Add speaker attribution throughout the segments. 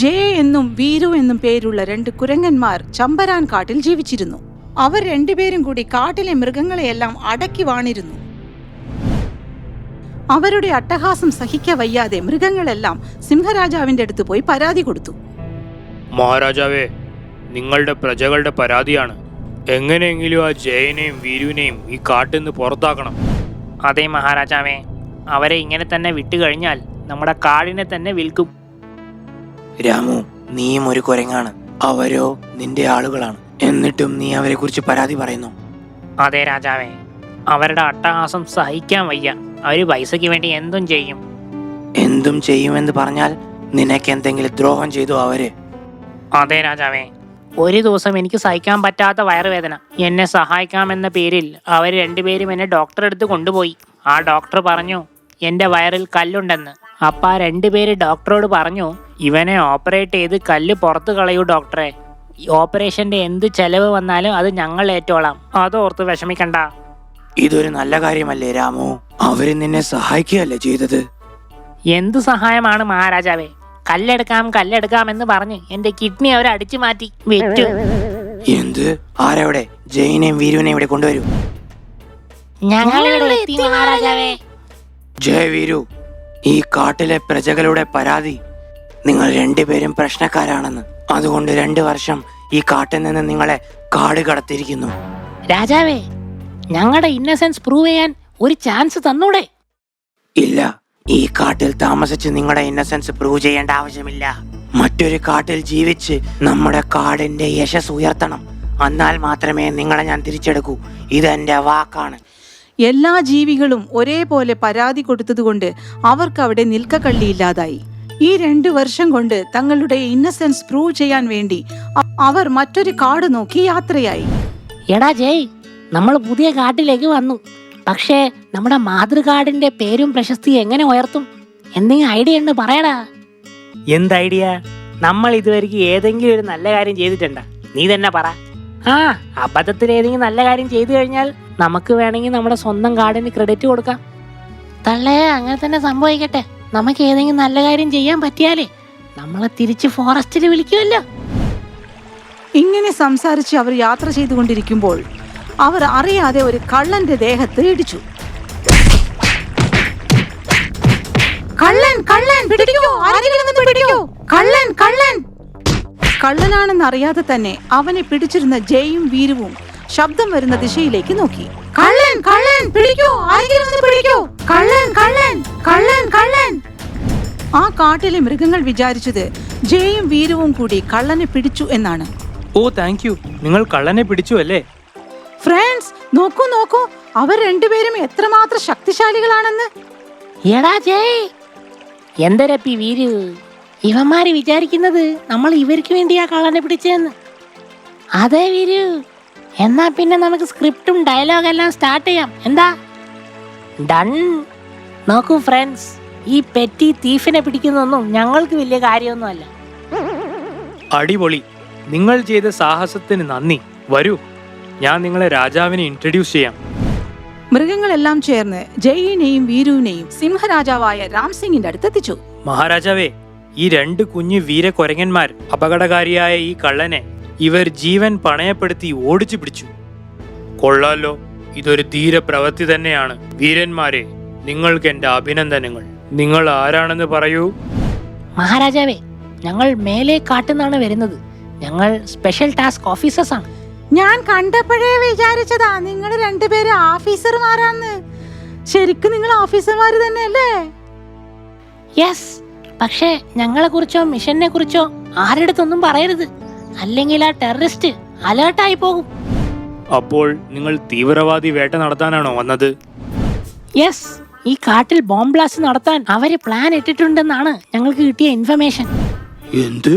Speaker 1: J എന്നും വീരു എന്നും പേരുള്ള 2 കുരങ്ങന്മാർ ചമ്പരാൻ കാട്ടിൽ ജീവിച്ചിരുന്നു. അവർ രണ്ടുപേരും കൂടി കാട്ടിലെ മൃഗങ്ങളെയെല്ലാം അടക്കി വാണിരുന്നു. അവരുടെ അട്ടഹാസം സഹിക്കവയ്യാതെ മൃഗങ്ങളെല്ലാം സിംഹരാജാവിന്റെ അടുത്ത് പോയി പരാതി കൊടുത്തു.
Speaker 2: മഹാരാജാവേ, നിങ്ങളുടെ പ്രജകളുടെ പരാതിയാണ്. എങ്ങനെയെങ്കിലും ആ ജയനെയും വീരുവിനെയും ഈ കാട്ടിൽ നിന്ന് പുറത്താക്കണം.
Speaker 3: അതെ മഹാരാജാവേ, അവരെ ഇങ്ങനെ തന്നെ വിട്ടുകഴിഞ്ഞാൽ നമ്മുടെ കാടിനെ തന്നെ വിൽക്കും.
Speaker 4: രാമു, നീയും ഒരു കുരങ്ങാണ്, അവരോ നിന്റെ ആളുകളാണ്. എന്നിട്ടും നീ അവരെ കുറിച്ച് പരാതി പറയുന്നു.
Speaker 3: അതെ രാജാവേ, അവരുടെ അട്ടഹാസം സഹിക്കാൻ വയ്യ. അവര് പൈസയ്ക്ക് വേണ്ടി എന്തും ചെയ്യും.
Speaker 4: എന്തും ചെയ്യുമെന്ന് പറഞ്ഞാൽ നിനക്ക് എന്തെങ്കിലും ദ്രോഹം ചെയ്തോ അവര്?
Speaker 3: അതെ രാജാവേ, ഒരു ദിവസം എനിക്ക് സഹിക്കാൻ പറ്റാത്ത വയറുവേദന. എന്നെ സഹായിക്കാമെന്ന പേരിൽ അവർ രണ്ടുപേരും എന്നെ ഡോക്ടറെ അടുത്ത് കൊണ്ടുപോയി. ആ ഡോക്ടർ പറഞ്ഞു എൻ്റെ വയറിൽ കല്ലുണ്ടെന്ന്. അപ്പം ആ രണ്ടുപേര് ഡോക്ടറോട് പറഞ്ഞു, ഇവനെ ഓപ്പറേറ്റ് ചെയ്ത് കല്ല് പുറത്ത് കളയൂ ഡോക്ടറെ. ഓപ്പറേഷൻ്റെ എന്ത് ചെലവ് വന്നാലും അത് ഞങ്ങൾ ഏറ്റോളാം. അതോർത്ത് വിഷമിക്കണ്ട.
Speaker 4: ഇതൊരു നല്ല കാര്യമല്ലേ രാമു? അവര് നിന്നെ സഹായിക്കുകയല്ലേ ചെയ്തത്?
Speaker 3: എന്ത് സഹായമാണ് മഹാരാജാവേ? കല്ലെടുക്കാം എന്ന് പറഞ്ഞ് എന്റെ കിഡ്നി അവർ അടിച്ചു മാറ്റി വെച്ചു.
Speaker 4: എന്ത്? ആരവിടെ? ജയിനെയും വീരുവിനെയും ഇവിടെ കൊണ്ടുവരൂ.
Speaker 3: ഞങ്ങളിവിടെ എത്തി മഹാരാജാവേ.
Speaker 4: ജയ വീരു, ഈ കാട്ടിലെ പ്രജകളുടെ പരാതി നിങ്ങൾ രണ്ടുപേരും പ്രശ്നക്കാരാണെന്ന്. അതുകൊണ്ട് 2 വർഷം ഈ കാട്ടിൽ നിന്ന് നിങ്ങളെ കാട് കടത്തിയിരിക്കുന്നു.
Speaker 3: രാജാവേ, ഞങ്ങളുടെ ഇന്നസെൻസ് പ്രൂവ് ചെയ്യാൻ ഒരു ചാൻസ് തന്നൂടെ?
Speaker 4: ഇല്ല, ഈ കാട്ടിൽ താമസിച്ച് നിങ്ങളുടെ ഇന്നസെൻസ് പ്രൂവ് ചെയ്യേണ്ട ആവശ്യമില്ല. മറ്റൊരു കാട്ടിൽ ജീവിച്ച് നമ്മുടെ കാടിന്റെ യശസ് ഉയർത്തണം. എന്നാൽ മാത്രമേ നിങ്ങളെ ഞാൻ തിരിച്ചെടുക്കൂ. ഇതെന്റെ വാക്കാണ്.
Speaker 1: എല്ലാ ജീവികളും ഒരേപോലെ പരാതി കൊടുത്തതുകൊണ്ട് അവർക്ക് അവിടെ നിൽക്കക്കള്ളിയില്ലാതായി. ഈ 2 വർഷം കൊണ്ട് തങ്ങളുടെ ഇന്നസെൻസ് പ്രൂവ് ചെയ്യാൻ വേണ്ടി അവർ മറ്റൊരു കാട് നോക്കി യാത്രയായി.
Speaker 3: എടാ ജയ്, നമ്മൾ പുതിയ കാട്ടിലേക്ക് വന്നു. പക്ഷേ നമ്മുടെ മാതൃകാടിന്റെ പേരും പ്രശസ്തി എങ്ങനെ ഉയർത്തും? എന്തെങ്കിലും ഐഡിയ ഉണ്ട് പറയടാ. എന്ത് ഐഡിയ? നമ്മൾ ഇതുവരെയ്ക്ക് ഏതെങ്കിലും ഒരു നല്ല കാര്യം ചെയ്തിട്ടുണ്ടാ? നീ തന്നെ പറ. ആ, അബദ്ധത്തിൽ ഏതെങ്കിലും നല്ല കാര്യം ചെയ്തു കഴിഞ്ഞാൽ നമുക്ക് വേണമെങ്കിൽ നമ്മുടെ സ്വന്തം കാടിന് ക്രെഡിറ്റ് കൊടുക്കാം. തള്ളേ, അങ്ങനെ തന്നെ സംഭവിക്കട്ടെ. നമുക്ക് ഏതെങ്കിലും നല്ല കാര്യം ചെയ്യാൻ പറ്റിയാലേ നമ്മളെ തിരിച്ച് ഫോറസ്റ്റിൽ വിളിക്കുമല്ലോ.
Speaker 1: ഇങ്ങനെ സംസാരിച്ച് അവർ യാത്ര ചെയ്തുകൊണ്ടിരിക്കുമ്പോൾ അവർ അറിയാതെ ഒരു കള്ളന്റെ ദേഹത്ത് ഇടിച്ചു. കള്ളൻ, കള്ളൻ, പിടിക്കൂ, ആരെങ്കിലും ഒന്ന് പിടിക്കൂ, കള്ളൻ, കള്ളൻ. കള്ളനാണെന്ന് അറിയാതെ തന്നെ അവനെ പിടിച്ചിരുന്ന ജയും വീരുവും ശബ്ദം വരുന്ന ദിശയിലേക്ക് നോക്കി. കള്ളൻ, കള്ളൻ, പിടിക്കൂ, ആരെങ്കിലും ഒന്ന് പിടിക്കൂ, കള്ളൻ, കള്ളൻ, കള്ളൻ, കള്ളൻ. ആ കാട്ടിലെ മൃഗങ്ങൾ വിചാരിച്ചത് ജയും വീരുവും കൂടി കള്ളനെ പിടിച്ചു എന്നാണ്.
Speaker 2: ഓ, താങ്ക് യു, നിങ്ങൾ കള്ളനെ പിടിച്ചു അല്ലേ?
Speaker 1: ഫ്രണ്ട്സ്, നോക്കൂ നോക്കൂ, അവർ രണ്ടുപേരും എത്രമാത്രം ശക്തിശാലികളാണെന്ന്.
Speaker 3: എടാ ജയ്, എന്തരപ്പി വീരു, ഇവന്മാര് വിചാരിക്കുന്നത് നമ്മൾ ഇവർക്ക് വേണ്ടിയാ കള്ളനെ പിടിച്ചതെന്ന്. അതെ വീരു, എന്നാ പിന്നെ നമുക്ക് സ്ക്രിപ്റ്റും ഡയലോഗെല്ലാം സ്റ്റാർട്ട് ചെയ്യാം. എന്താ? ഡൺ. നോക്കൂ ഫ്രണ്ട്സ്, ഈ പെറ്റി തീഫിനെ പിടിക്കുന്നൊന്നും ഞങ്ങൾക്ക് വലിയ കാര്യമൊന്നുമല്ല.
Speaker 2: അടിപൊളി, നിങ്ങൾ ചെയ്ത സാഹസത്തിന് നന്ദി. വരൂ, ഞാൻ നിങ്ങളെ രാജാവിനെ ഇൻട്രൊഡ്യൂസ് ചെയ്യാം.
Speaker 1: മൃഗങ്ങളെല്ലാം ചേർന്ന് ജയിനെയും വീരുവിനെയും സിംഹരാജാവായ രാംസിംഗിന്റെ അടുത്തെത്തിച്ചു.
Speaker 2: മഹാരാജാവേ, ഈ 2 കുഞ്ഞു വീരക്കൊരങ്ങന്മാർ അപകടകാരിയായ ഈ കള്ളനെ ഇവർ ജീവൻ പണയപ്പെടുത്തി ഓടിച്ചു പിടിച്ചു. കൊള്ളാലോ, ഇതൊരു ധീര പ്രവൃത്തി തന്നെയാണ്. വീരന്മാരെ, നിങ്ങൾക്ക് എന്റെ അഭിനന്ദനങ്ങൾ. നിങ്ങൾ ആരാണെന്ന് പറയൂ.
Speaker 3: മഹാരാജാവേ, ഞങ്ങൾ മേലെ കാട്ടുന്നാണ് വരുന്നത്. ഞങ്ങൾ സ്പെഷ്യൽ ടാസ്ക് ഓഫീസേഴ്സ് ആണ്.
Speaker 1: ഞാൻ കണ്ടപ്പോഴേ വിചാരിച്ചതാ നിങ്ങൾ രണ്ടുപേരും ഓഫീസർമാരാന്ന്. ശരിക്കും നിങ്ങൾ ഓഫീസർമാര് തന്നെയല്ലേ?
Speaker 3: യെസ്, പക്ഷേ ഞങ്ങളെ കുറിച്ചോ മിഷനെ കുറിച്ചോ ആരുടെ അടുത്തൊന്നും പറയരുത്, അല്ലെങ്കിൽ ആ ടെററിസ്റ്റ് അലേർട്ടായി പോകും.
Speaker 2: അപ്പോൾ നിങ്ങൾ തീവ്രവാദി വേട്ട നടത്താനാണോ വന്നത്?
Speaker 3: യെസ്, ഈ കാട്ടിൽ ബോംബ് ബ്ലാസ്റ്റ് നടത്താൻ അവര് പ്ലാൻ ഇട്ടിട്ടുണ്ടെന്നാണ് ഞങ്ങൾക്ക് കിട്ടിയ ഇൻഫർമേഷൻ.
Speaker 2: എന്ത്?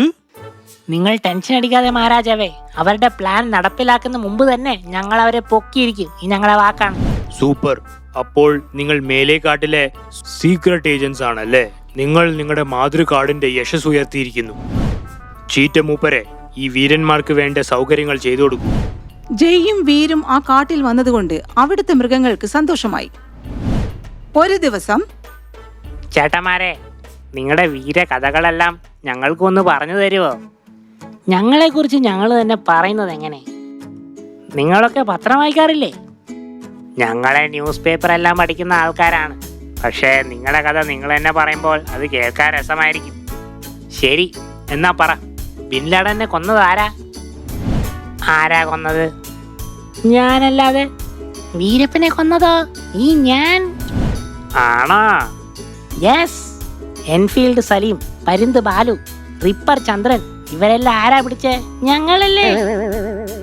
Speaker 3: നിങ്ങൾ ടെൻഷൻ അടിക്കാതെ മഹാരാജാവേ, അവരുടെ പ്ലാൻ നടപ്പിലാക്കുന്ന മുമ്പ് തന്നെ ഞങ്ങൾ അവരെ പൊക്കിയിരിക്കും. ഈ ഞങ്ങളെ വാക്കാണ്.
Speaker 2: സൂപ്പർ. അപ്പോൾ നിങ്ങൾ മേലെ കാട്ടിലെ സീക്രട്ട് ഏജൻസ് ആണല്ലേ? നിങ്ങൾ നിങ്ങളുടെ മാതൃകാടിന്റെ യശസ് ഉയർത്തിയിരിക്കുന്നു. ചീറ്റ മൂപ്പരെ, ഈ വീരന്മാർക്ക് വേണ്ട സൗകര്യങ്ങൾ ചെയ്തു കൊടുക്കൂ.
Speaker 1: ജയും വീരും ആ കാട്ടിൽ വന്നതുകൊണ്ട് അവിടുത്തെ മൃഗങ്ങൾക്ക് സന്തോഷമായി. ഒരു ദിവസം
Speaker 3: ചേട്ടന്മാരെ, നിങ്ങളുടെ വീര കഥകളെല്ലാം ഞങ്ങൾക്കൊന്ന് പറഞ്ഞു തരുമോ? ഞങ്ങളെക്കുറിച്ച് ഞങ്ങൾ തന്നെ പറയുന്നത് എങ്ങനെ? നിങ്ങളൊക്കെ പത്രം വായിക്കാറില്ലേ? ഞങ്ങളെ ന്യൂസ് പേപ്പർ എല്ലാം പഠിക്കുന്ന ആൾക്കാരാണ്. പക്ഷേ നിങ്ങളുടെ കഥ നിങ്ങൾ തന്നെ പറയുമ്പോൾ അത് കേൾക്കാൻ രസമായിരിക്കും. ശരി, എന്നാ പറ, ബിൻ ലാഡനെ കൊന്നത് ആരാ? ആരാ കൊന്നത്? ഞാനല്ലാതെ. വീരപ്പനെ കൊന്നതോ ഈ ഞാൻ? ആണോ? യെസ്. എൻഫീൽഡ് സലീം, പരുന്ത് ബാലു, റിപ്പർ ചന്ദ്രൻ, ഇവരെല്ലാം ആരാ പിടിച്ചേ? ഞങ്ങളല്ലേ.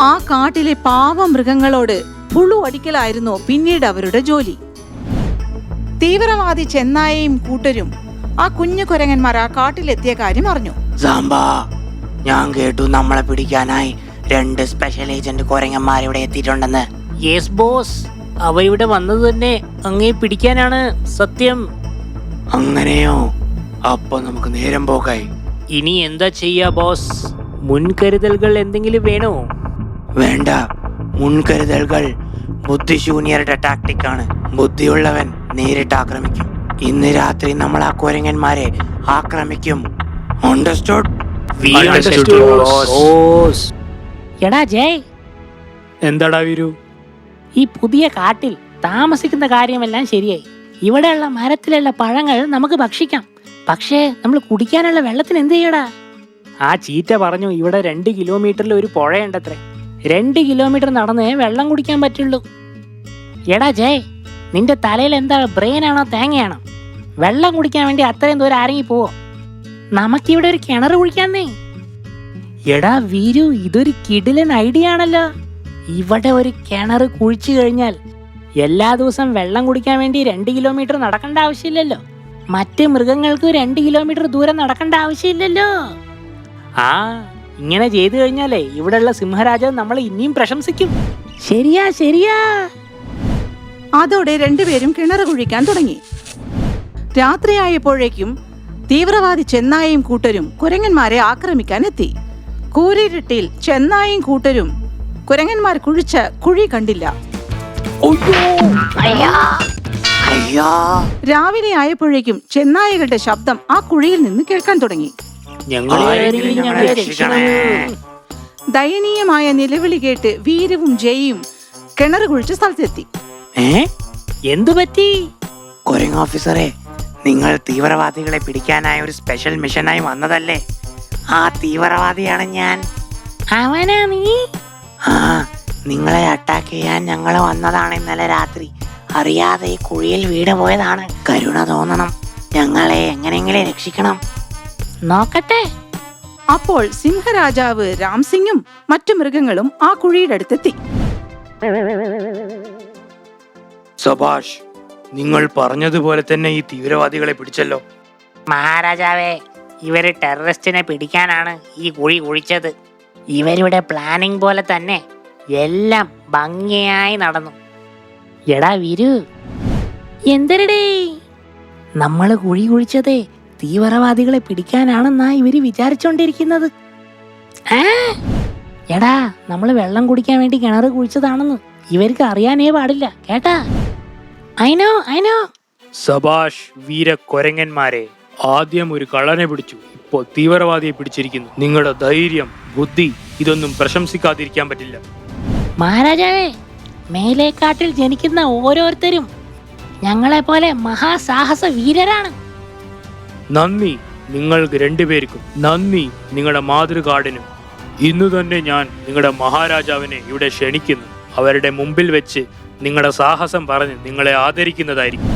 Speaker 1: ആ കാട്ടിലെ പാവ മൃഗങ്ങളോട് പുളു അടിക്കലായിരുന്നു പിന്നീട് അവരുടെ ജോലി. തീവ്രവാദി ചെന്നായയും കൂട്ടരും ആ കുഞ്ഞു കുരങ്ങന്മാർ ആ കാട്ടിലെത്തിയ കാര്യം അറിഞ്ഞു.
Speaker 4: സാമ്പ, ഞാൻ കേട്ടു നമ്മളെ പിടിക്കാനായി 2 സ്പെഷ്യൽ ഏജന്റ് കുരങ്ങന്മാർ ഇവിടെ എത്തിയിട്ടുണ്ടെന്ന്.
Speaker 3: യെസ് ബോസ്, അവ ഇവിടെ വന്നത് തന്നെ അങ്ങേ പിടിക്കാനാണ്. സത്യം.
Speaker 4: അങ്ങനെയോ? അപ്പൊ നമുക്ക് നേരം പോക്കായി.
Speaker 3: ഇനി എന്താ ചെയ്യാ ബോസ്? മുൻകരുതലുകൾ എന്തെങ്കിലും വേണോ?
Speaker 4: വേണ്ട, മുൻകരുതലുകൾ ബുദ്ധിശൂന്യരുടെ ടാക്ടിക്കാണ്. ബുദ്ധിയുള്ളവൻ നേരിട്ട് ആക്രമിക്കും. ഇന്ന് രാത്രി നമ്മൾ ആ കുരങ്ങന്മാരെ ആക്രമിക്കും. അണ്ടർസ്റ്റുഡ്?
Speaker 3: എടാ ജയ്,
Speaker 2: എന്താടാ വീരു?
Speaker 3: ഈ പുതിയ കാട്ടിൽ താമസിക്കുന്ന കാര്യമെല്ലാം ശരിയായി. ഇവിടെയുള്ള മരത്തിലുള്ള പഴങ്ങൾ നമുക്ക് ഭക്ഷിക്കാം. പക്ഷേ നമ്മൾ കുടിക്കാനുള്ള വെള്ളത്തിന് എന്ത് ചെയ്യടാ? ആ ചീറ്റ പറഞ്ഞു ഇവിടെ 2 കിലോമീറ്ററിൽ ഒരു പുഴയുണ്ടത്രേ. 2 കിലോമീറ്റർ നടന്നേ വെള്ളം കുടിക്കാൻ പറ്റുള്ളൂ. എടാ ജയ്, നിന്റെ തലയിൽ എന്താ, ബ്രെയിൻ ആണോ തേങ്ങയാണോ? വെള്ളം കുടിക്കാൻ വേണ്ടി അത്രയും ദൂരം ആരെങ്കിലും പോവോ? നമുക്കിവിടെ ഒരു കിണർ കുഴിക്കാന്നേ. എടാ വീരു, ഇതൊരു കിടിലൻ ഐഡിയ ആണല്ലോ. ഇവിടെ ഒരു കിണർ കുഴിച്ചു കഴിഞ്ഞാൽ എല്ലാ ദിവസം വെള്ളം കുടിക്കാൻ വേണ്ടി 2 കിലോമീറ്റർ നടക്കേണ്ട ആവശ്യമില്ലല്ലോ. മറ്റ് മൃഗങ്ങൾക്ക് 2 കിലോമീറ്റർ ദൂരം നടക്കേണ്ട ആവശ്യമില്ലല്ലോ. ആ, ഇങ്ങനെ ചെയ്തു കഴിഞ്ഞാലേ ഇവിടെയുള്ള സിംഹരാജാവ് നമ്മളെ ഇനിയും പ്രശംസിക്കും. ശരിയാ ശരിയാ.
Speaker 1: അതോടെ രണ്ടുപേരും കിണർ കുഴിക്കാൻ തുടങ്ങി. രാത്രിയായപ്പോഴേക്കും തീവ്രവാദി ചെന്നായയും കൂട്ടരും കുരങ്ങന്മാരെ ആക്രമിക്കാൻ എത്തി. കൂരിരുട്ടിൽ ചെന്നായയും കൂട്ടരും കുരങ്ങന്മാർ കുഴിച്ച കുഴി കണ്ടില്ല. രാവിലെ ആയപ്പോഴേക്കും ചെന്നായകളുടെ ശബ്ദം ആ കുഴിയിൽ നിന്ന് കേൾക്കാൻ തുടങ്ങി. ദയനീയമായ നിലവിളി കേട്ട് വീരവും ജയും കിണർ കുഴിച്ച സ്ഥലത്തെത്തി.
Speaker 3: എന്തു പറ്റി?
Speaker 4: കുരങ്ങ് ഓഫീസറെ, നിങ്ങൾ തീവ്രവാദികളെ പിടിക്കാനായ ഒരു സ്പെഷ്യൽ മിഷനായി വന്നതല്ലേ? ആ തീവ്രവാദിയാണ് ഞാൻ.
Speaker 3: അവനാ നീ?
Speaker 4: ആ, നിങ്ങളെ അറ്റാക്ക് ചെയ്യാൻ ഞങ്ങൾ വന്നതാണ് ഇന്നലെ രാത്രി. അറിയാതെ ഈ കുഴിയിൽ വീട് പോയതാണ്. കരുണ തോന്നണം, ഞങ്ങളെ എങ്ങനെയെങ്കിലും രക്ഷിക്കണം.
Speaker 3: നോക്കട്ടെ.
Speaker 1: അപ്പോൾ സിംഹരാജാവ് രാംസിംഗും മറ്റു മൃഗങ്ങളും ആ കുഴിയുടെ അടുത്തെത്തി.
Speaker 2: സബാഷ്, നിങ്ങൾ പറഞ്ഞതുപോലെ തന്നെ ഈ തീവ്രവാദികളെ പിടിച്ചല്ലോ.
Speaker 3: മഹാരാജാവേ, ഇവര് ടെററിസ്റ്റിനെ പിടിക്കാനാണ് ഈ കുഴി കുഴിച്ചത്. ഇവരുടെ പ്ലാനിംഗ് പോലെ തന്നെ എല്ലാം ഭംഗിയായി നടന്നു. എടാ വീരു, എന്തരടേ? നമ്മള് കുഴി കുഴിച്ചതേ തീവ്രവാദികളെ പിടിക്കാനാണെന്നാ ഇവര് വിചാരിച്ചോണ്ടിരിക്കുന്നത്. എടാ, നമ്മള് വെള്ളം കുടിക്കാൻ വേണ്ടി കിണറ് കുഴിച്ചതാണെന്ന് ഇവർക്ക് അറിയാനേ പാടില്ല, കേട്ടാ? അയിനോ.
Speaker 2: സബാഷ് വീര കൊരങ്ങന്മാരെ, ആദ്യം ഒരു കള്ളനെ പിടിച്ചു, ഇപ്പോ തീവ്രവാദിയെ പിടിച്ചിരിക്കുന്നു. നിങ്ങളുടെ ധൈര്യം, ബുദ്ധി ഇതൊന്നും പ്രശംസിക്കാതിരിക്കാൻ പറ്റില്ല.
Speaker 3: മഹാരാജാവേ, മേലേക്കാട്ടിൽ ജനിക്കുന്ന ഓരോരുത്തരും ഞങ്ങളെ പോലെ മഹാസാഹസ വീരരാണ്.
Speaker 2: നന്ദി നിങ്ങൾക്ക് 2 പേർക്കും. നന്ദി നിങ്ങളുടെ മാതൃകാടിനും. ഇന്നു തന്നെ ഞാൻ നിങ്ങളുടെ മഹാരാജാവിനെ ഇവിടെ ക്ഷണിക്കുന്നു. അവരുടെ മുമ്പിൽ വെച്ച് നിങ്ങളുടെ സാഹസം പറഞ്ഞ് നിങ്ങളെ ആദരിക്കുന്നതായിരിക്കും.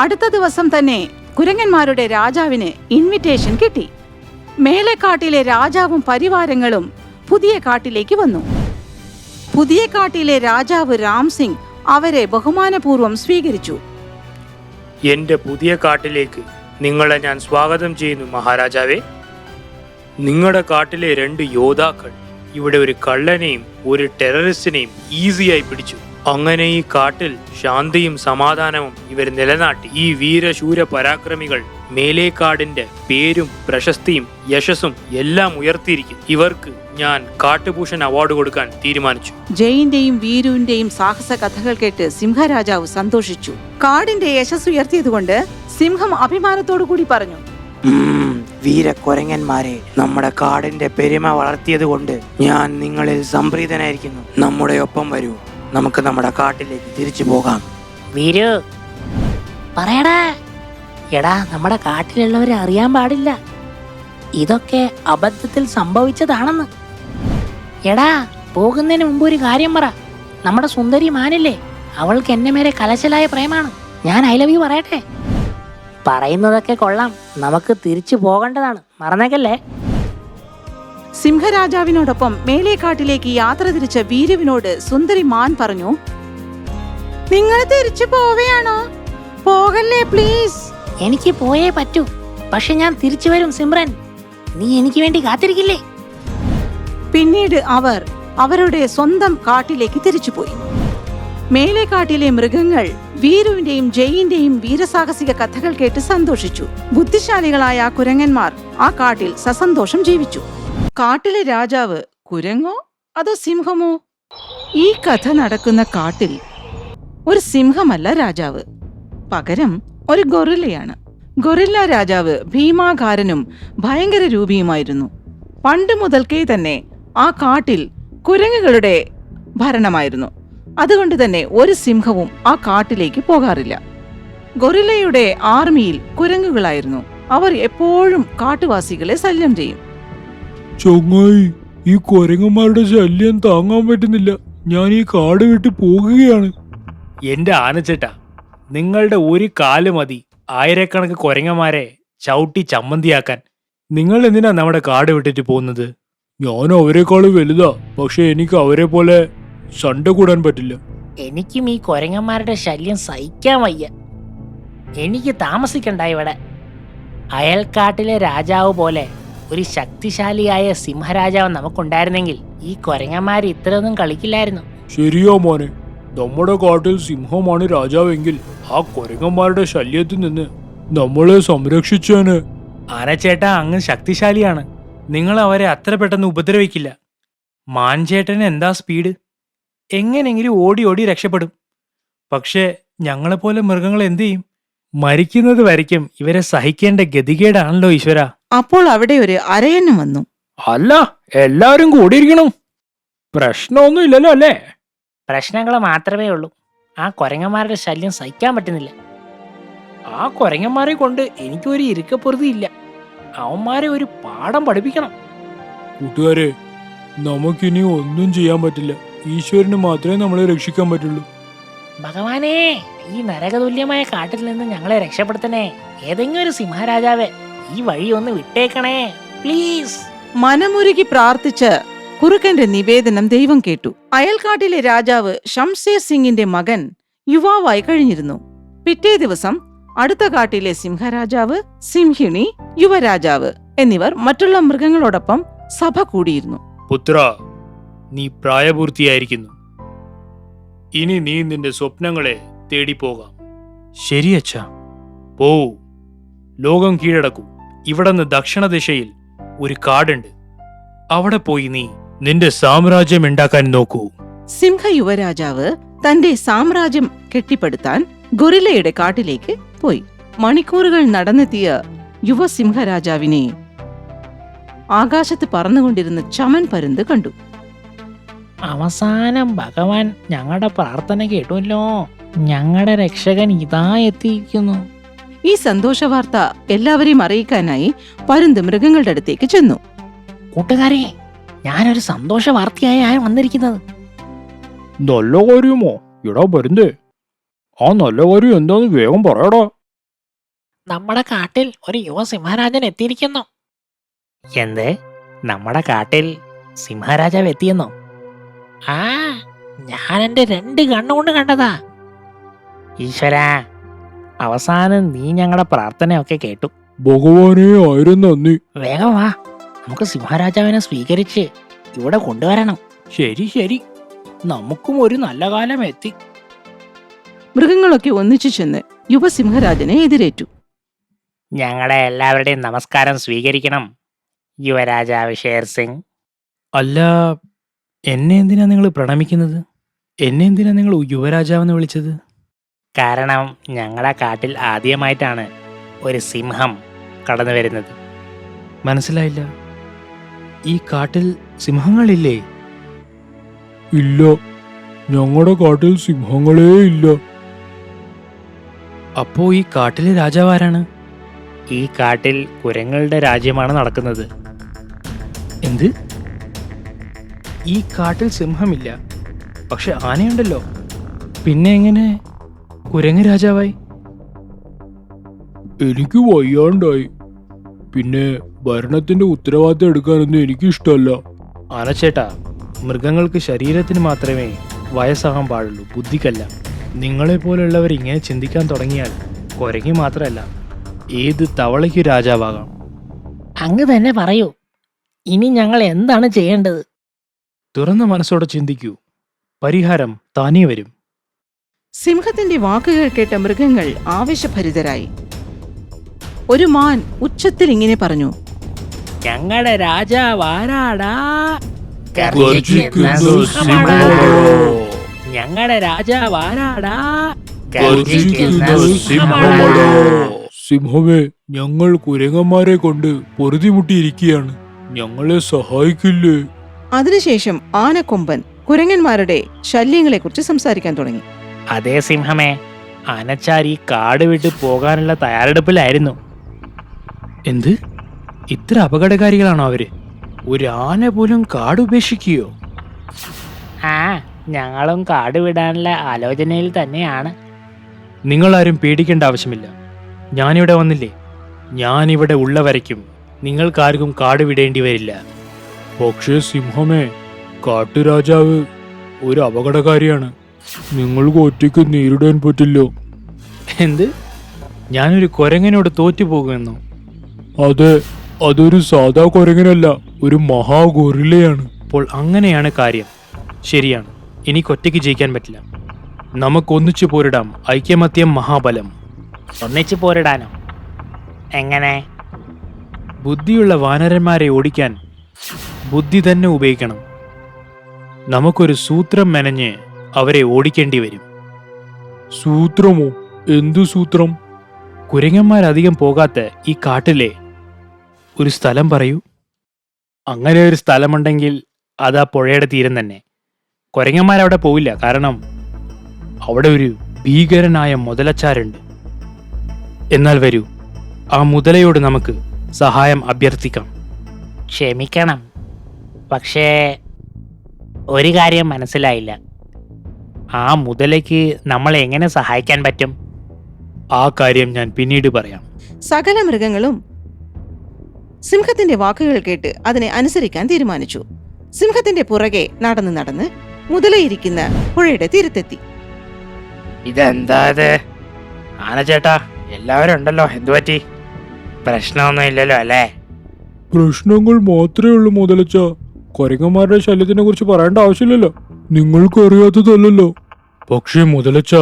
Speaker 1: അടുത്ത ദിവസം തന്നെ കുരങ്ങന്മാരുടെ രാജാവിന് ഇൻവിറ്റേഷൻ കിട്ടി. മേലെക്കാട്ടിലെ രാജാവും പരിവാരങ്ങളും പുതിയ കാട്ടിലേക്ക് വന്നു. പുതിയ കാട്ടിലെ രാജാവ് രാംസിംഗ് അവരെ ബഹുമാനപൂർവ്വം സ്വീകരിച്ചു.
Speaker 2: എന്റെ പുതിയ കാട്ടിലേക്ക് നിങ്ങളെ ഞാൻ സ്വാഗതം ചെയ്യുന്നു മഹാരാജാവേ. നിങ്ങളുടെ കാട്ടിലെ 2 യോദ്ധാക്കൾ ഇവിടെ ഒരു കള്ളനെയും ഒരു ടെററിസ്റ്റിനെയും ഈസിയായി പിടിച്ചു. അങ്ങനെ ഈ കാട്ടിൽ ശാന്തിയും സമാധാനവും ഇവർ നിലനാട്ടി. ഈ വീരശൂര പരാക്രമികൾ മേലേക്കാടിന്റെ പേരും പ്രശസ്തിയും യശസ്സും എല്ലാം ഉയർത്തിയിരിക്കും. ഇവർക്ക് ഞാൻ കാട്ടുഭൂഷൺ അവാർഡ് കൊടുക്കാൻ തീരുമാനിച്ചു.
Speaker 1: ജയിന്റെയും വീരുവിന്റെയും സാഹസ കഥകൾ കേട്ട് സിംഹരാജാവ് സന്തോഷിച്ചു. കാടിന്റെ യശസ് ഉയർത്തിയതുകൊണ്ട് സിംഹം അഭിമാനത്തോടു കൂടി പറഞ്ഞു,
Speaker 4: വീരക്കൊരങ്ങന്മാരെ, നമ്മുടെ കാടിന്റെ പെരുമ വളർത്തിയത് കൊണ്ട് ഞാൻ നിങ്ങളിൽ സംപ്രീതനായിരിക്കുന്നു. നമ്മുടെ ഒപ്പം വരൂ, നമുക്ക് നമ്മുടെ കാട്ടിലേക്ക് തിരിച്ചു പോകാം.
Speaker 3: വീരു പറയടാ. എടാ, നമ്മുടെ കാട്ടിലുള്ളവരെ അറിയാൻ പാടില്ല ഇതൊക്കെ അബദ്ധത്തിൽ സംഭവിച്ചതാണെന്ന്. എടാ, പോകുന്നതിന് മുമ്പ് ഒരു കാര്യം പറ. നമ്മുടെ സുന്ദരി മാനില്ലേ, അവൾക്ക് എന്നെ മേലെ കലശലായ പ്രേമാണ്. ഞാൻ ഐ ലവ് യു പറയട്ടെ? പറയുന്നതൊക്കെ കൊള്ളാം, നമുക്ക് തിരിച്ചു പോകേണ്ടതാണ്, മറന്നേക്കല്ലേ?
Speaker 1: സിംഹരാജാവിനോടൊപ്പം മേലേക്കാട്ടിലേക്ക് യാത്ര തിരിച്ച വീരുവിനോട് സുന്ദരി മാൻ പറഞ്ഞു, നിങ്ങൾ തിരിച്ചു പോവുകയാണോ? പോകല്ലേ പ്ലീസ്.
Speaker 3: എനിക്ക് പോയേ പറ്റൂ, പക്ഷെ ഞാൻ തിരിച്ചു വരും സിമ്രൻ. നീ എനിക്ക് വേണ്ടി കാത്തിരിക്കില്ലേ?
Speaker 1: പിന്നീട് അവർ അവരുടെ സ്വന്തം കാട്ടിലേക്ക് തിരിച്ചുപോയി. മേലേക്കാട്ടിലെ മൃഗങ്ങൾ വീരുവിന്റെയും ജയിന്റെയും വീരസാഹസിക കഥകൾ കേട്ട് സന്തോഷിച്ചു. ബുദ്ധിശാലികളായ കുരങ്ങന്മാർ ആ കാട്ടിൽ സസന്തോഷം ജീവിച്ചു. കാട്ടിലെ രാജാവ് കുരങ്ങോ അതോ സിംഹമോ? ഈ കഥ നടക്കുന്ന കാട്ടിൽ ഒരു സിംഹമല്ല രാജാവ്, പകരം ഒരു ഗൊറില്ലയാണ്. ഗൊറില്ല രാജാവ് ഭീമാകാരനും ഭയങ്കര രൂപിയുമായിരുന്നു. പണ്ട് മുതൽക്കേ തന്നെ ആ കാട്ടിൽ കുരങ്ങുകളുടെ ഭരണമായിരുന്നു. അതുകൊണ്ട് തന്നെ ഒരു സിംഹവും ആ കാട്ടിലേക്ക് പോകാറില്ല. ഗൊറില്ലയുടെ ആർമിയിൽ കുരങ്ങുകളായിരുന്നു. അവർ എപ്പോഴും കാട്ടുവാസികളെ ശല്യം ചെയ്യും.
Speaker 5: ചൊങ്ങായി, ഈ കുരങ്ങന്മാരുടെ ശല്യം താങ്ങാൻ പറ്റുന്നില്ല. ഞാൻ ഈ കാട് വിട്ട് പോകുകയാണ്.
Speaker 2: എന്റെ ആനച്ചേട്ടാ, നിങ്ങളുടെ ഒരു കാല് മതി ആയിരക്കണക്ക് കുരങ്ങന്മാരെ ചവിട്ടി ചമ്മന്തിയാക്കാൻ. നിങ്ങൾ എന്തിനാ നമ്മുടെ കാട് വിട്ടിട്ട് പോകുന്നത്?
Speaker 5: ഞാൻ അവരെക്കാളും വലുതാ, പക്ഷെ എനിക്ക് അവരെ പോലെ സണ്ട കൂടാൻ പറ്റില്ല.
Speaker 3: എനിക്കും ഈ കുരങ്ങന്മാരുടെ ശല്യം സഹിക്കാൻ വയ്യ. എനിക്ക് താമസിക്കണ്ട ഇവിടെ. അയൽക്കാട്ടിലെ രാജാവ് പോലെ ഒരു ശക്തിശാലിയായ സിംഹരാജാവ് നമുക്കുണ്ടായിരുന്നെങ്കിൽ ഈ കുരങ്ങന്മാർ ഇത്രയൊന്നും കളിക്കില്ലായിരുന്നു.
Speaker 5: ശരിയാ മോനെ, നമ്മുടെ കാട്ടിൽ സിംഹമാണ് രാജാവെങ്കിൽ ആ കുരങ്ങന്മാരുടെ ശല്യത്തിൽ നിന്ന് നമ്മളെ സംരക്ഷിച്ചേന്.
Speaker 2: ആനച്ചേട്ടാ അങ്ങ് ശക്തിശാലിയാണ്. നിങ്ങൾ അവരെ അത്ര പെട്ടെന്ന് ഉപദ്രവിക്കില്ല. മാൻചേട്ടന് എന്താ സ്പീഡ്, എങ്ങനെയെങ്കിലും ഓടി ഓടി രക്ഷപ്പെടും. പക്ഷേ ഞങ്ങളെപ്പോലെ മൃഗങ്ങൾ എന്തു ചെയ്യും? മരിക്കുന്നത് വരയ്ക്കും ഇവരെ സഹിക്കേണ്ട ഗതികേടാണല്ലോ ഈശ്വര.
Speaker 1: അപ്പോൾ അവിടെ ഒരു അരയന്നം വന്നു.
Speaker 2: അല്ല, എല്ലാരും കൂടിയിരിക്കണം. പ്രശ്നമൊന്നും ഇല്ലല്ലോ അല്ലേ?
Speaker 3: പ്രശ്നങ്ങൾ മാത്രമേ ഉള്ളൂ. ആ കുരങ്ങന്മാരുടെ ശല്യം സഹിക്കാൻ പറ്റുന്നില്ല.
Speaker 2: ആ കുരങ്ങന്മാരെ കൊണ്ട് എനിക്കൊരു ഇരിക്കപ്പൊറുതിയില്ല. അവന്മാരെ ഒരു പാഠം പഠിപ്പിക്കണം.
Speaker 5: കൂട്ടുകാരെ, നമുക്കിനി ഒന്നും ചെയ്യാൻ പറ്റില്ല. ഈശ്വരന് മാത്രമേ നമ്മളെ രക്ഷിക്കാൻ പറ്റുള്ളൂ.
Speaker 3: ഭഗവാനേ, ഈ നരകതുല്യമായ കാട്ടിൽ നിന്ന് ഞങ്ങളെ രക്ഷപ്പെടുത്തണേ. ഏതെങ്കിലും ഒരു സിംഹരാജാവേ, ഈ വഴി ഒന്ന് വിട്ടേക്കണേ പ്ലീസ്.
Speaker 1: മനമുരുകി പ്രാർത്ഥിച്ച് കുറുക്കന്റെ നിവേദനം ദൈവം കേട്ടു. അയൽക്കാട്ടിലെ രാജാവ് ഷംസേർ സിംഗിന്റെ മകൻ യുവാവായി കഴിഞ്ഞിരുന്നു. പിറ്റേ ദിവസം അടുത്ത കാട്ടിലെ സിംഹരാജാവ്, സിംഹിണി, യുവരാജാവ് എന്നിവർ മറ്റുള്ള മൃഗങ്ങളോടൊപ്പം സഭ കൂടിയിരുന്നു.
Speaker 2: പുത്ര, നീ പ്രായപൂർത്തിയായിരിക്കുന്നു. ഇനി നീ നിന്റെ സ്വപ്നങ്ങളെ തേടിപ്പോകാം. ശരി അച്ഛാ. പോവൂ, ലോകം കീഴടക്കൂ. ഇവിടുന്ന് ദക്ഷിണ ദിശയിൽ ഒരു കാടുണ്ട്. അവിടെ പോയി നീ നിന്റെ സാമ്രാജ്യം ഉണ്ടാക്കാൻ നോക്കൂ.
Speaker 1: സിംഹ യുവരാജാവ് തന്റെ സാമ്രാജ്യം കെട്ടിപ്പടുത്താൻ ഗൊറില്ലയുടെ കാട്ടിലേക്ക് പോയി. മണിക്കൂറുകൾ നടന്നെത്തിയ യുവസിംഹരാജാവിനെ ആകാശത്ത് പറന്നുകൊണ്ടിരുന്ന ചമൻ പരുന്ത് കണ്ടു.
Speaker 3: അവസാനം ഭഗവാൻ ഞങ്ങളുടെ പ്രാർത്ഥന കേട്ടുവല്ലോ. ഞങ്ങളുടെ രക്ഷകൻ ഇതാ എത്തിയിരിക്കുന്നു.
Speaker 1: ഈ സന്തോഷ വാർത്ത എല്ലാവരെയും അറിയിക്കാനായി പരുന്ത് മൃഗങ്ങളുടെ അടുത്തേക്ക് ചെന്നു.
Speaker 3: കൂട്ടുകാരെ, ഞാനൊരു സന്തോഷ വാർത്തയായാണ് വന്നിരിക്കുന്നത്.
Speaker 5: നല്ല കാര്യമോ? ഇടാ പരുന്തേ, ആ നല്ല കാര്യം എന്താന്ന് വേഗം പറയടാ.
Speaker 3: നമ്മുടെ കാട്ടിൽ ഒരു യുവ സിംഹരാജൻ എത്തിയിരിക്കുന്നു. എന്ത്? നമ്മുടെ കാട്ടിൽ സിംഹരാജാവ് എത്തിയെന്നോ? ആ, ഞാൻ എന്റെ 2 കണ്ണുകൊണ്ട് കണ്ടതാ. ഈശ്വരാ, അവസാനം നീ ഞങ്ങളുടെ പ്രാർത്ഥനയൊക്കെ കേട്ടു.
Speaker 5: ഭഗവാനെ, 1000 നന്ദി.
Speaker 3: വേഗം വാ, നമുക്ക് സിംഹരാജാവിനെ സ്വീകരിച്ച് ഇവിടെ കൊണ്ടുവരണം.
Speaker 2: ശരി ശരി, നമുക്കും ഒരു നല്ല കാലം എത്തി.
Speaker 1: മൃഗങ്ങളൊക്കെ ഒന്നിച്ചു ചെന്ന് യുവസിംഹരാജനെ എതിരേറ്റു.
Speaker 3: ഞങ്ങളെ എല്ലാവരുടെയും നമസ്കാരം സ്വീകരിക്കണം, യുവരാജാവ് ഷേർ സിംഗ്.
Speaker 2: അല്ല, എന്നെ എന്തിനാ നിങ്ങൾ പ്രണമിക്കുന്നത്? എന്നെ എന്തിനാ നിങ്ങൾ യുവരാജാവെന്ന് വിളിച്ചത്?
Speaker 3: കാരണം ഞങ്ങളുടെ കാട്ടിൽ ആദ്യമായിട്ടാണ് ഒരു സിംഹം
Speaker 2: കടന്നു വരുന്നത്. മനസ്സിലായില്ല. ഈ കാട്ടിൽ സിംഹങ്ങളില്ലേ?
Speaker 5: ഇല്ല, ഞങ്ങളുടെ കാട്ടിൽ സിംഹങ്ങളേ ഇല്ല.
Speaker 2: അപ്പോ ഈ കാട്ടിലെ രാജാവ് ആരാണ്? ഈ കാട്ടിൽ കുരങ്ങളുടെ രാജ്യമാണ് നടക്കുന്നത്. എന്ത്? ഈ കാട്ടിൽ സിംഹമില്ല, പക്ഷെ ആനയുണ്ടല്ലോ. പിന്നെ എങ്ങനെ കുരങ്ങ് രാജാവായി?
Speaker 5: എനിക്ക് വയ്യാണ്ടായി. പിന്നെ ഭരണത്തിന്റെ ഉത്തരവാദിത്തം എടുക്കാനൊന്നും എനിക്ക് ഇഷ്ടമല്ല.
Speaker 2: ആനച്ചേട്ടാ, മൃഗങ്ങൾക്ക് ശരീരത്തിന് മാത്രമേ വയസ്സാകാൻ പാടുള്ളൂ, ബുദ്ധിക്കല്ല. നിങ്ങളെപ്പോലുള്ളവർ ഇങ്ങനെ ചിന്തിക്കാൻ തുടങ്ങിയാൽ കുരങ്ങി മാത്രമല്ല, ഏത് തവളയ്ക്ക് രാജാവാകാം.
Speaker 3: അങ്ങ് തന്നെ പറയൂ. ഇനി ഞങ്ങൾ എന്താണ് ചെയ്യേണ്ടത്?
Speaker 2: തുറന്ന മനസ്സോടെ ചിന്തിക്കൂ, പരിഹാരം താനേ വരും.
Speaker 1: സിംഹത്തിന്റെ വാക്കുകൾ കേട്ട മൃഗങ്ങൾ ആവേശഭരിതരായി. ഒരു മാൻ ഉച്ചത്തിൽ ഇങ്ങനെ പറഞ്ഞു:
Speaker 3: ഞങ്ങളുടെ രാജാവ് ആരാടാ?
Speaker 5: ഗർജിക്കുന്ന
Speaker 3: സിംഹമാണോ? ഞങ്ങളുടെ രാജാവ് ആരാടാ?
Speaker 5: ഗർജിക്കുന്ന സിംഹമാണോ? സിംഹമേ, ഞങ്ങൾ കുരങ്ങന്മാരെ കൊണ്ട് പൊറുതിമുട്ടിയിരിക്കുകയാണ്. ഞങ്ങളെ സഹായിക്കില്ലേ?
Speaker 1: അതിനുശേഷം ആനക്കൊമ്പൻ കുരങ്ങന്മാരുടെ ശല്യങ്ങളെക്കുറിച്ച് സംസാരിക്കാൻ തുടങ്ങി.
Speaker 2: അതേ സിംഹമേ, ആനച്ചാർ ഈ കാട് വിട്ട് പോകാനുള്ള തയ്യാറെടുപ്പിലായിരുന്നു. എന്ത്? ഇത്ര അപകടകാരികളാണോ അവര്? ഒരു ആന പോലും കാട് ഉപേക്ഷിക്കുകയോ?
Speaker 3: ആ, ഞങ്ങളും കാട് വിടാനുള്ള ആലോചനയിൽ തന്നെയാണ്.
Speaker 2: നിങ്ങളാരും പേടിക്കേണ്ട ആവശ്യമില്ല. ഞാനിവിടെ വന്നില്ലേ, ഞാനിവിടെ ഉള്ളവരയ്ക്കും നിങ്ങൾക്കാർക്കും കാട് വിടേണ്ടി വരില്ല.
Speaker 5: പക്ഷേ സിംഹമേ, കാട്ടുരാജാവ് ഒരു അപകടകാരിയാണ്. നിങ്ങൾക്ക് ഒറ്റയ്ക്ക് നേരിടാൻ പറ്റില്ലോ.
Speaker 2: എന്ത്? ഞാനൊരു കുരങ്ങനോട് തോറ്റുപോകുമെന്നോ?
Speaker 5: അതെ, അതൊരു സാധാ കുരങ്ങനല്ല, ഒരു മഹാഗൊറില്ലയാണ്.
Speaker 2: അപ്പോൾ അങ്ങനെയാണ് കാര്യം. ശരിയാണ്, എനിക്കൊറ്റയ്ക്ക് ജയിക്കാൻ പറ്റില്ല. നമുക്കൊന്നിച്ചു പോരിടാം. ഐക്യമത്യം മഹാബലം.
Speaker 3: ഒന്നിച്ചു പോരിടാനോ? എങ്ങനെ?
Speaker 2: ബുദ്ധിയുള്ള വാനരന്മാരെ ഓടിക്കാൻ ബുദ്ധി തന്നെ ഉപയോഗിക്കണം. നമുക്കൊരു സൂത്രം മെനഞ്ഞ് അവരെ ഓടിക്കേണ്ടി വരും.
Speaker 5: സൂത്രമോ? എന്തു സൂത്രം?
Speaker 2: കുരങ്ങന്മാരധികം പോകാത്ത ഈ കാട്ടിലെ ഒരു സ്ഥലം പറയൂ. അങ്ങനെ ഒരു സ്ഥലമുണ്ടെങ്കിൽ അത് ആ പുഴയുടെ തീരം തന്നെ. കുരങ്ങന്മാരവിടെ പോവില്ല, കാരണം അവിടെ ഒരു ഭീകരനായ മുതലച്ചാരുണ്ട്. എന്നാൽ വരൂ, ആ മുതലയോട് നമുക്ക് സഹായം അഭ്യർത്ഥിക്കാം.
Speaker 3: ക്ഷമിക്കണം, പക്ഷേ ഒരു കാര്യം മനസ്സിലായില്ല.
Speaker 2: ആ മുതലയ്ക്ക് നമ്മളെ എങ്ങനെ സഹായിക്കാൻ പറ്റും? ആ കാര്യം ഞാൻ പിന്നീട് പറയാം.
Speaker 1: സകല മൃഗങ്ങളും സിംഹത്തിന്റെ വാക്കുകൾ കേട്ട് അതിനെ അനുസരിക്കാൻ തീരുമാനിച്ചു. സിംഹത്തിന്റെ പുറകെ നടന്ന് നടന്ന് മുതലയിരിക്കുന്ന പുഴയുടെ തീരത്തെത്തി.
Speaker 4: ഇതെന്താ ഇത്? ആനച്ചേട്ടാ, എല്ലാവരും ഉണ്ടല്ലോ, എന്തുപറ്റി? പ്രശ്നമൊന്നും ഇല്ലല്ലോ അല്ലേ?
Speaker 5: പ്രശ്നങ്ങൾ മാത്രമേ ഉള്ളൂ മുതലച്ച. കുരങ്ങന്മാരുടെ ശല്യത്തിനെ കുറിച്ച് പറയേണ്ട ആവശ്യമില്ലല്ലോ, നിങ്ങൾക്ക് അറിയാത്തതല്ലോ. പക്ഷേ മുതലച്ച,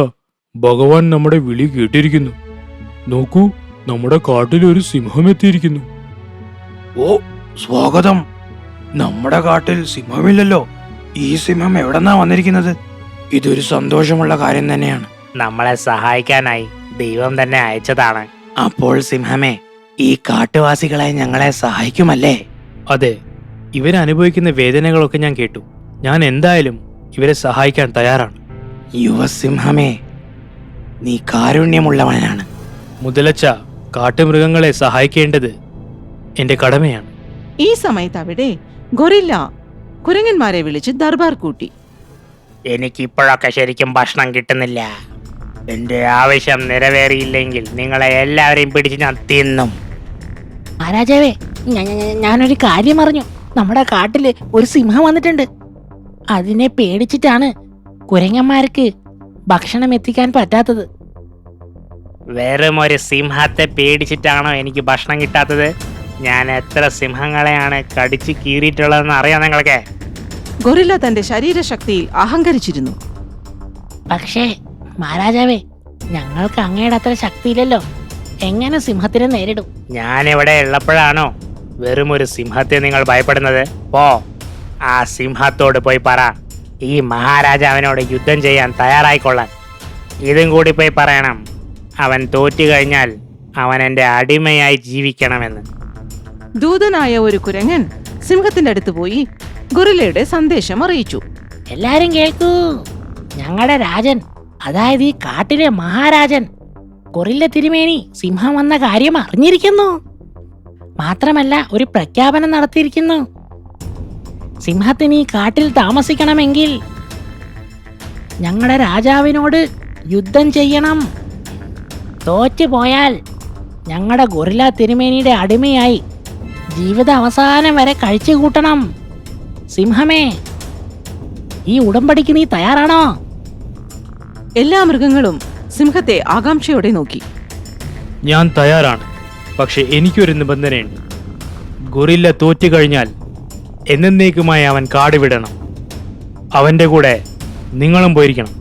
Speaker 5: ഭഗവാൻ നമ്മുടെ വിളി കേട്ടിരിക്കുന്നു. നോക്കൂ, നമ്മുടെ കാട്ടിൽ ഒരു സിംഹം എത്തിയിരിക്കുന്നു.
Speaker 4: ഓ, സ്വാഗതം. നമ്മുടെ കാട്ടിൽ സിംഹമില്ലല്ലോ. ഈ സിംഹം എവിടെന്നാ വന്നിരിക്കുന്നത്? ഇതൊരു സന്തോഷമുള്ള കാര്യം തന്നെയാണ്.
Speaker 3: നമ്മളെ സഹായിക്കാനായി ദൈവം തന്നെ അയച്ചതാണ്.
Speaker 4: അപ്പോൾ സിംഹമേ, ഈ കാട്ടുവാസികളെ ഞങ്ങളെ സഹായിക്കുമല്ലേ?
Speaker 2: അതെ, ഇവരനുഭവിക്കുന്ന വേദനകളൊക്കെ ഞാൻ കേട്ടു. ഞാൻ എന്തായാലും ഇവരെ സഹായിക്കാൻ തയ്യാറാണ്.
Speaker 4: യുവസിംഹമേ, നീ കാരുണ്യമുള്ളവനാണ്.
Speaker 2: മുതലച്ച, കാട്ടുമൃഗങ്ങളെ സഹായിക്കേണ്ടത് എന്റെ കടമയാണ്.
Speaker 1: ഈ സമയത്ത് അവിടെ ഗൊറില്ല കുരങ്ങന്മാരെ വിളിച്ച് ദർബാർ കൂട്ടി.
Speaker 3: എനിക്കിപ്പോഴൊക്കെ ശരിക്കും ഭക്ഷണം കിട്ടുന്നില്ല. എന്റെ ആവശ്യം നിറവേറിയില്ലെങ്കിൽ നിങ്ങളെ എല്ലാവരെയും പിടിച്ച് ഞാൻ തിന്നും.
Speaker 6: മഹാരാജാവേ, ഞാനൊരു കാര്യം അറിഞ്ഞു. നമ്മുടെ കാട്ടില് ഒരു സിംഹം വന്നിട്ടുണ്ട്. അതിനെ പേടിച്ചിട്ടാണ് കുരങ്ങന്മാർക്ക് ഭക്ഷണം എത്തിക്കാൻ പറ്റാത്തത്.
Speaker 3: വെറും ഒരു സിംഹത്തെ പേടിച്ചിട്ടാണോ എനിക്ക് ഭക്ഷണം കിട്ടാത്തത്? ഞാൻ എത്ര സിംഹങ്ങളെയാണ് കടിച്ച് കീറിയിട്ടുള്ളതെന്ന് അറിയാം നിങ്ങൾക്ക്?
Speaker 1: ഗൊറില്ല തന്റെ ശരീരശക്തിയിൽ അഹങ്കരിച്ചിരുന്നു.
Speaker 6: പക്ഷേ മഹാരാജാവേ, ഞങ്ങൾക്ക് അങ്ങയുടെ അത്ര ശക്തിയില്ലല്ലോ. എങ്ങനെ സിംഹത്തിനെ നേരിടും?
Speaker 3: ഞാനിവിടെ ഉള്ളപ്പോഴാണോ വെറും ഒരു സിംഹത്തെ നിങ്ങൾ ഭയപ്പെടുന്നത്? പോ, ആ സിംഹത്തോട് പോയി പറ ഈ മഹാരാജാവിനോട് യുദ്ധം ചെയ്യാൻ തയ്യാറായിക്കൊള്ളാൻ. ഇതും കൂടി പോയി പറയണം. അവൻ തോറ്റു കഴിഞ്ഞാൽ അവൻ എൻ്റെ അടിമയായി ജീവിക്കണമെന്ന്.
Speaker 1: ദൂതനായ ഒരു കുരങ്ങൻ സിംഹത്തിന്റെ അടുത്ത് പോയി ഗൊറില്ലയുടെ സന്ദേശം അറിയിച്ചു.
Speaker 6: എല്ലാരും കേൾക്കൂ, ഞങ്ങളുടെ രാജൻ, അതായത് ഈ കാട്ടിലെ മഹാരാജൻ ഗൊറില്ല തിരുമേനി സിംഹം വന്ന കാര്യം അറിഞ്ഞിരിക്കുന്നു. മാത്രമല്ല ഒരു പ്രഖ്യാപനം നടത്തിയിരിക്കുന്നു. സിംഹത്തിന് ഈ കാട്ടിൽ താമസിക്കണമെങ്കിൽ ഞങ്ങളുടെ രാജാവിനോട് യുദ്ധം ചെയ്യണം. തോറ്റുപോയാൽ ഞങ്ങളുടെ ഗൊറില്ല തിരുമേനിയുടെ അടിമയായി ജീവിത അവസാനം വരെ കഴിച്ചു കൂട്ടണം. സിംഹമേ, ഈ ഉടമ്പടിക്ക് നീ തയ്യാറാണോ?
Speaker 1: എല്ലാ മൃഗങ്ങളും സിംഹത്തെ ആകാംക്ഷയോടെ നോക്കി.
Speaker 2: ഞാൻ തയ്യാറാണ്. പക്ഷെ എനിക്കൊരു നിബന്ധനയുണ്ട്. ഗൊറില്ല തോറ്റു കഴിഞ്ഞാൽ എന്നേക്കുമായി അവൻ കാട് വിടണം. അവന്റെ കൂടെ നിങ്ങളും പോയിരിക്കണം.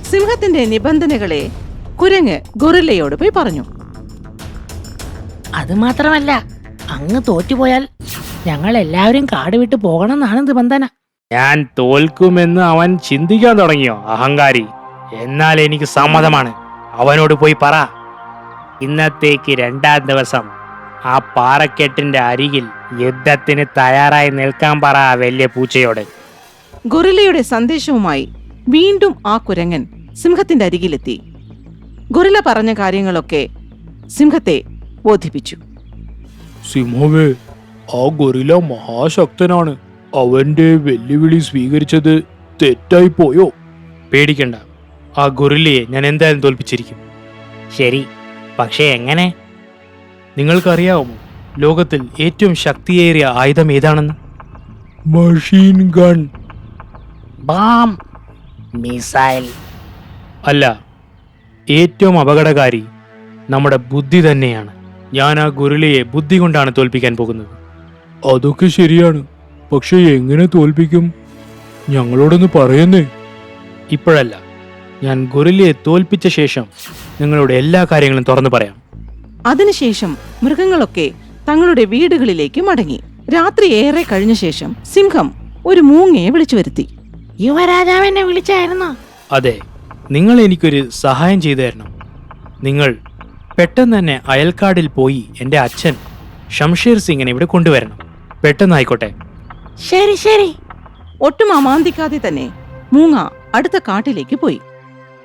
Speaker 1: സിംഹത്തിന്റെ നിബന്ധനകളെ കുരങ്ങ് ഗൊറില്ലയോട് പോയി പറഞ്ഞു.
Speaker 6: അത് മാത്രമല്ല, അങ്ങ് തോറ്റുപോയാൽ ഞങ്ങൾ എല്ലാവരും കാട് വിട്ട് പോകണമെന്നാണ് നിബന്ധന.
Speaker 2: ഞാൻ തോൽക്കുമെന്ന് അവൻ ചിന്തിക്കാൻ തുടങ്ങിയോ, അഹങ്കാരി? എന്നാൽ എനിക്ക് സമ്മതമാണ്. അവനോട് പോയി പറ, ഇന്നത്തേക്ക് 2-ാം ദിവസം ആ പാറക്കെട്ടിന്റെ അരികിൽ യുദ്ധത്തിന് തയ്യാറായി നിൽക്കാൻ പറ ആ വലിയ പൂച്ചയോട്.
Speaker 1: ഗൊറില്ലയുടെ സന്ദേശവുമായി വീണ്ടും ആ കുരങ്ങൻ സിംഹത്തിന്റെ അരികിലെത്തി. ഗൊറില്ല പറഞ്ഞ കാര്യങ്ങളൊക്കെ സിംഹത്തെ ബോധിപ്പിച്ചു.
Speaker 5: സിംഹമേ, ആ ഗൊറില്ല മഹാശക്തനാണ്. അവന്റെ വെല്ലുവിളി സ്വീകരിച്ചത് തെറ്റായി പോയോ?
Speaker 2: പേടിക്കണ്ട, ആ ഗൊറില്ലയെ ഞാൻ എന്തായാലും തോൽപ്പിച്ചിരിക്കും.
Speaker 3: ശരി, പക്ഷേ എങ്ങനെ?
Speaker 2: നിങ്ങൾക്കറിയാവുമോ ലോകത്തിൽ ഏറ്റവും ശക്തിയേറിയ ആയുധം ഏതാണെന്ന്?
Speaker 5: Machine gun.
Speaker 3: Bomb, missile.
Speaker 2: അല്ല, ഏറ്റവും അപകടകാരി നമ്മുടെ ബുദ്ധി തന്നെയാണ്. ഞാൻ ആ ഗൊറില്ലയെ ബുദ്ധി കൊണ്ടാണ് തോൽപ്പിക്കാൻ പോകുന്നത്.
Speaker 5: അതൊക്കെ ശരിയാണ്, പക്ഷെ എങ്ങനെ തോൽപ്പിക്കും? ഞങ്ങളോടൊന്ന് പറയുന്നേ.
Speaker 2: ഇപ്പോഴല്ല, ഞാൻ ഗൊറില്ലയെ തോൽപ്പിച്ച ശേഷം നിങ്ങളോട് എല്ലാ കാര്യങ്ങളും തുറന്നു പറയാം.
Speaker 1: അതിനുശേഷം മൃഗങ്ങളൊക്കെ തങ്ങളുടെ വീടുകളിലേക്ക് മടങ്ങി. രാത്രി ഏറെ കഴിഞ്ഞ ശേഷം സിംഹം ഒരു മൂങ്ങയെ വിളിച്ചു വരുത്തി.
Speaker 6: യുവരാജാവിനെ വിളിച്ചായിരുന്നു.
Speaker 2: അതെ, നിങ്ങൾ എനിക്കൊരു സഹായം ചെയ്തു തരണം. നിങ്ങൾ പെട്ടെന്ന് തന്നെ അയൽക്കാടിൽ പോയി എൻ്റെ അച്ഛൻ ഷംഷീർ സിംഗിനെ ഇവിടെ കൊണ്ടുവരണം. പെട്ടെന്നായിക്കോട്ടെ.
Speaker 6: ശരി ശരി.
Speaker 1: ഒട്ടും അമാന്തിക്കാതെ തന്നെ മൂങ്ങ അടുത്ത കാട്ടിലേക്ക് പോയി.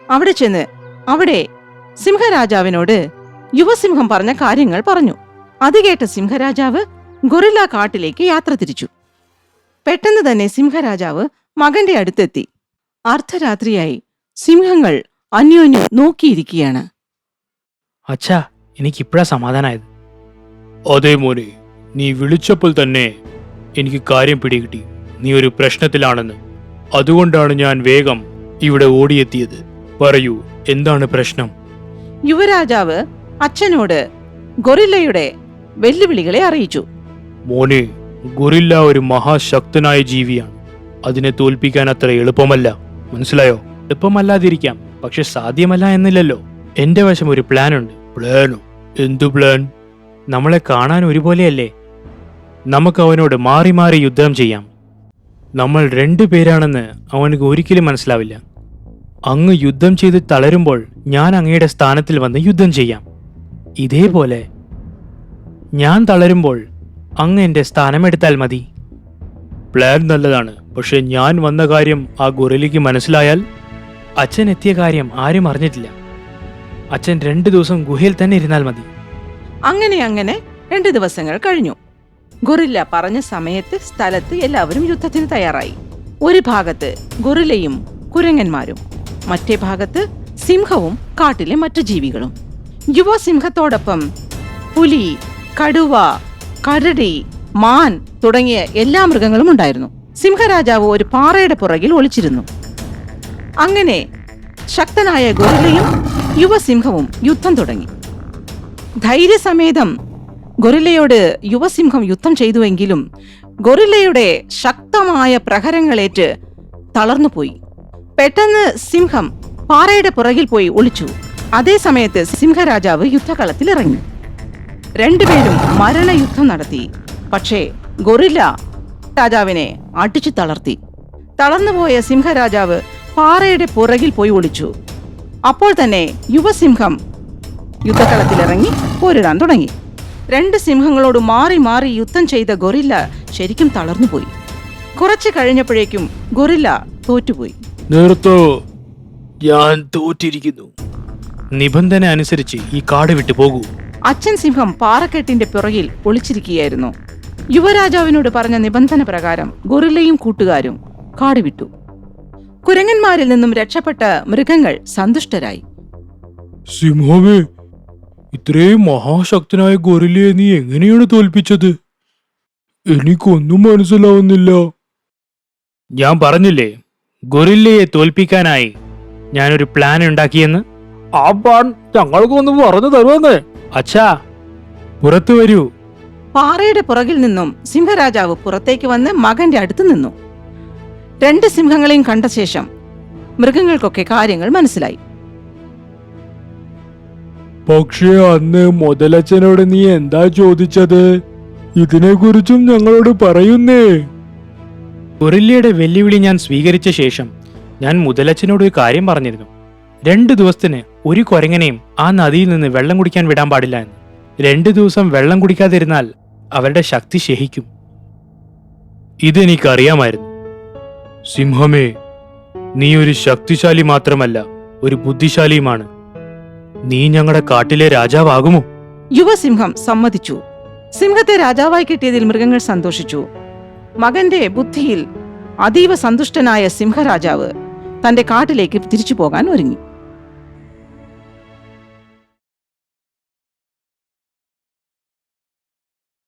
Speaker 1: അവിടെ ചെന്ന് അവിടെ സിംഹരാജാവിനോട് യുവസിംഹം പറഞ്ഞ കാര്യങ്ങൾ പറഞ്ഞു. അത് കേട്ട സിംഹരാജാവ് ഗൊറില്ല കാട്ടിലേക്ക് യാത്ര തിരിച്ചു. പെട്ടെന്ന് തന്നെ സിംഹരാജാവ് മകന്റെ അടുത്തെത്തി. അർദ്ധരാത്രിയായി. സിംഹങ്ങൾ അന്യോന്യം നോക്കിയിരിക്കുകയാണ്.
Speaker 2: അച്ഛാ, എനിക്കിപ്പോഴാ സമാധാനായത്.
Speaker 5: അതേ മോനെ, നീ വിളിച്ചപ്പോൾ തന്നെ എനിക്ക് കാര്യം പിടികിട്ടി. നീ ഒരു പ്രശ്നത്തിലാണെന്ന്. അതുകൊണ്ടാണ് ഞാൻ വേഗം ഇവിടെ ഓടിയെത്തിയത്. പറയൂ, എന്താണ് പ്രശ്നം?
Speaker 1: യുവരാജാവ് അച്ഛനോട് ഗൊറില്ലയുടെ വെല്ലുവിളികളെ അറിയിച്ചു.
Speaker 5: മോനെ, ഗൊറില്ല ഒരു മഹാശക്തനായ ജീവിയാണ്. അതിനെ തോൽപ്പിക്കാൻ അത്ര എളുപ്പമല്ല. മനസ്സിലായോ?
Speaker 2: എളുപ്പമല്ലാതിരിക്കാം, പക്ഷെ സാധ്യമല്ല എന്നില്ലല്ലോ. എന്റെ വശം ഒരു പ്ലാൻ ഉണ്ട്.
Speaker 5: പ്ലാനോ? എന്തു പ്ലാൻ?
Speaker 2: നമ്മളെ കാണാൻ ഒരുപോലെയല്ലേ? നമുക്ക് അവനോട് മാറി മാറി യുദ്ധം ചെയ്യാം. നമ്മൾ 2 പേരാണെന്ന് അവനക്ക് ഒരിക്കലും മനസ്സിലാവില്ല. അങ്ങ് യുദ്ധം ചെയ്ത് തളരുമ്പോൾ ഞാൻ അങ്ങയുടെ സ്ഥാനത്തിൽ വന്ന് യുദ്ധം ചെയ്യാം. ഇതേപോലെ ഞാൻ തളരുമ്പോൾ അങ്ങ് എൻ്റെ സ്ഥാനമെടുത്താൽ മതി.
Speaker 5: പ്ലാൻ നല്ലതാണ്, പക്ഷെ ഞാൻ വന്ന കാര്യം ആ ഗൊറില്ലയ്ക്ക് മനസ്സിലായാൽ?
Speaker 2: അച്ഛൻ എത്തിയ കാര്യം ആരും അറിഞ്ഞിട്ടില്ല. അച്ഛൻ 2 ദിവസം ഗുഹയിൽ തന്നെ ഇരുന്നാൽ മതി.
Speaker 1: അങ്ങനെ 2 ദിവസങ്ങൾ കഴിഞ്ഞു. ഗൊറില്ല പറഞ്ഞ സമയത്ത് സ്ഥലത്ത് എല്ലാവരും യുദ്ധത്തിന് തയ്യാറായി. ഒരു ഭാഗത്ത് ഗൊറില്ലയും കുരങ്ങന്മാരും, മറ്റേ ഭാഗത്ത് സിംഹവും കാട്ടിലെ മറ്റു ജീവികളും. യുവസിംഹത്തോടൊപ്പം പുലി, കടുവ, കരടി, മാൻ തുടങ്ങിയ എല്ലാ മൃഗങ്ങളും ഉണ്ടായിരുന്നു. സിംഹരാജാവ് ഒരു പാറയുടെ പുറകിൽ ഒളിച്ചിരുന്നു. അങ്ങനെ ശക്തനായ ഗൊറില്ലയും യുവസിംഹവും യുദ്ധം തുടങ്ങി. ധൈര്യസമേതം ഗൊറില്ലയോട് യുവസിംഹം യുദ്ധം ചെയ്തുവെങ്കിലും ഗൊറില്ലയുടെ ശക്തമായ പ്രഹരങ്ങളേറ്റ് തളർന്നുപോയി. പെട്ടെന്ന് സിംഹം പാറയുടെ പുറകിൽ പോയി ഒളിച്ചു. അതേ സമയത്ത് സിംഹരാജാവ് യുദ്ധകളത്തിൽ ഇറങ്ങി. 2 പേരും മരണയുദ്ധം നടത്തി. പക്ഷേ ഗൊറില്ല രാജാവിനെ അടിച്ചു തളർത്തി. തളർന്നുപോയ സിംഹരാജാവ് പാറയുടെ പുറകിൽ പോയി ഒളിച്ചു. അപ്പോൾ തന്നെ യുവസിംഹം യുദ്ധക്കളത്തിലിറങ്ങി പോരിടാൻ തുടങ്ങി. 2 സിംഹങ്ങളോട് മാറി മാറി യുദ്ധം ചെയ്ത ഗൊറില്ല ശരിക്കും തളർന്നുപോയി. കുറച്ച് കഴിഞ്ഞപ്പോഴേക്കും ഗൊറില്ല തോറ്റുപോയി.
Speaker 5: നിർത്തോ, ഞാൻ തോറ്റിരിക്കുന്നു. നിബന്ധന അനുസരിച്ച് ഈ കാട് വിട്ടു പോകൂ.
Speaker 1: അച്ഛൻ സിംഹം പാറക്കെട്ടിന്റെ പിറകിൽ ഒളിച്ചിരിക്കുകയായിരുന്നു. യുവരാജാവിനോട് പറഞ്ഞ നിബന്ധന പ്രകാരം ഗൊറില്ലയും കൂട്ടുകാരും കാട് വിട്ടു. കുരങ്ങന്മാരിൽ നിന്നും രക്ഷപ്പെട്ട മൃഗങ്ങൾ സന്തുഷ്ടരായി.
Speaker 5: സിംഹമേ, ഇത്രയും മഹാശക്തനായ ഗൊറില്ലയെ നീ എങ്ങനെയാണ് തോൽപ്പിച്ചത്? എനിക്കൊന്നും മനസ്സിലാവുന്നില്ല. ഞാൻ പറഞ്ഞില്ലേ, ഗൊറില്ലയെ തോൽപ്പിക്കാനായി ഞാനൊരു പ്ലാൻ ഉണ്ടാക്കിയെന്ന്. ആ പ്ലാൻ ഞങ്ങൾക്കൊന്ന് പറഞ്ഞു തരുമെന്ന്. അച്ഛാ, പുറത്തു വരൂ.
Speaker 1: പാറയുടെ പുറകിൽ നിന്നും സിംഹരാജാവ് പുറത്തേക്ക് വന്ന് മകന്റെ അടുത്ത് നിന്നു. 2 സിംഹങ്ങളെയും കണ്ട ശേഷം മൃഗങ്ങൾക്കൊക്കെ കാര്യങ്ങൾ മനസ്സിലായി.
Speaker 5: പക്ഷേ അന്ന് മുതലച്ചനോട് നീ എന്താ ചോദിച്ചത്? ഇതിനെക്കുറിച്ചും ഞങ്ങളോട് പറയുന്നേ.
Speaker 2: ഗൊറില്ലയുടെ വെല്ലുവിളി ഞാൻ സ്വീകരിച്ച ശേഷം ഞാൻ മുതലച്ചനോട് ഒരു കാര്യം പറഞ്ഞിരുന്നു. 2 ദിവസത്തിന് ഒരു കുരങ്ങനെയും ആ നദിയിൽ നിന്ന് വെള്ളം കുടിക്കാൻ വിടാൻ പാടില്ല എന്ന്. 2 ദിവസം വെള്ളം കുടിക്കാതിരുന്നാൽ അവരുടെ ശക്തി ക്ഷയിക്കും. ഇതെനിക്കറിയാമായിരുന്നു. സിംഹമേ, നീ ഒരു ശക്തിശാലി മാത്രമല്ല, ഒരു ബുദ്ധിശാലിയുമാണ്. നീ ഞങ്ങളുടെ കാട്ടിലെ രാജാവാകുമോ?
Speaker 1: യുവസിംഹം സമ്മതിച്ചു. സിംഹത്തെ രാജാവായി കിട്ടിയതിൽ മൃഗങ്ങൾ സന്തോഷിച്ചു. മകന്റെ ബുദ്ധിയിൽ അതീവ സന്തുഷ്ടനായ സിംഹരാജാവ് തന്റെ കാട്ടിലേക്ക് തിരിച്ചു പോകാൻ ഒരുങ്ങി.